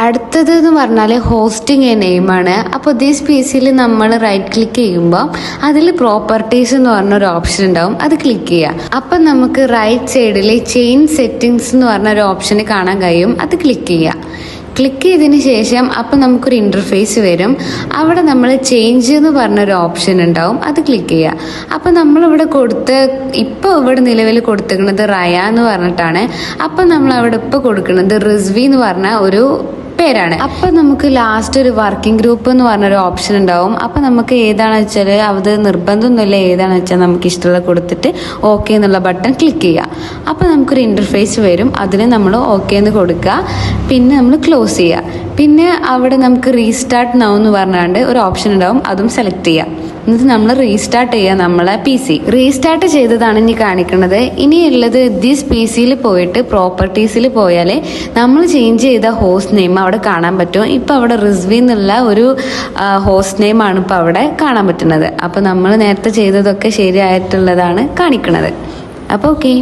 അടുത്തത് എന്ന് പറഞ്ഞാൽ ഹോസ്റ്റിംഗ് എ നെയിമാണ്. അപ്പോൾ ദിസ് പീസിൽ നമ്മൾ റൈറ്റ് ക്ലിക്ക് ചെയ്യുമ്പോൾ അതിൽ പ്രോപ്പർട്ടീസ് എന്ന് പറഞ്ഞൊരു ഓപ്ഷൻ ഉണ്ടാവും, അത് ക്ലിക്ക് ചെയ്യുക. അപ്പം നമുക്ക് റൈറ്റ് സൈഡിൽ ചേഞ്ച് സെറ്റിങ്സ് എന്ന് പറഞ്ഞൊരു ഓപ്ഷൻ കാണാൻ കഴിയും, അത് ക്ലിക്ക് ചെയ്യുക. ക്ലിക്ക് ചെയ്തതിന് ശേഷം അപ്പം നമുക്കൊരു ഇൻ്റർഫേസ് വരും. അവിടെ നമ്മൾ ചേഞ്ച് എന്ന് പറഞ്ഞൊരു ഓപ്ഷൻ ഉണ്ടാവും, അത് ക്ലിക്ക് ചെയ്യുക. അപ്പം നമ്മളിവിടെ ഇപ്പോൾ ഇവിടെ നിലവിൽ കൊടുത്തിരിക്കുന്നത് റയ എന്ന് പറഞ്ഞിട്ടാണ്. അപ്പം നമ്മൾ അവിടെ ഇപ്പോൾ കൊടുക്കുന്നത് റിസ്വി എന്ന് പറഞ്ഞ ഒരു പേരാണ്. അപ്പം നമുക്ക് ലാസ്റ്റ് ഒരു വർക്കിംഗ് ഗ്രൂപ്പ് എന്ന് പറഞ്ഞൊരു ഓപ്ഷൻ ഉണ്ടാവും. അപ്പം നമുക്ക് ഏതാണെന്ന് വെച്ചാൽ അത് നിർബന്ധമൊന്നുമില്ല, ഏതാണെന്ന് വെച്ചാൽ നമുക്ക് ഇഷ്ടമുള്ള കൊടുത്തിട്ട് ഓക്കെ എന്നുള്ള ബട്ടൺ ക്ലിക്ക് ചെയ്യുക. അപ്പം നമുക്കൊരു ഇൻ്റർഫേസ് വരും, അതിന് നമ്മൾ ഓക്കെ എന്ന് കൊടുക്കുക. പിന്നെ നമ്മൾ ക്ലോസ് ചെയ്യുക. പിന്നെ അവിടെ നമുക്ക് റീസ്റ്റാർട്ട് നൗ എന്ന് പറഞ്ഞാണ്ട് ഒരു ഓപ്ഷൻ ഉണ്ടാവും, അതും സെലക്ട് ചെയ്യുക. എന്നിട്ട് നമ്മൾ റീസ്റ്റാർട്ട് ചെയ്യുക നമ്മളെ PC. റീസ്റ്റാർട്ട് ചെയ്തതാണ് ഇനി കാണിക്കുന്നത്. ഇനിയുള്ളത് ദിസ് PCയിൽ പോയിട്ട് പ്രോപ്പർട്ടീസിൽ പോയാൽ നമ്മൾ ചേഞ്ച് ചെയ്ത ഹോസ്റ്റ് നെയിം അവിടെ കാണാൻ പറ്റും. ഇപ്പോൾ അവിടെ റിസ്വി എന്നുള്ള ഒരു ഹോസ്റ്റ് നെയിമാണ് ഇപ്പോൾ അവിടെ കാണാൻ പറ്റുന്നത്. അപ്പോൾ നമ്മൾ നേരത്തെ ചെയ്തതൊക്കെ ശരിയായിട്ടുള്ളതാണ് കാണിക്കുന്നത്. അപ്പോൾ ഓക്കെ.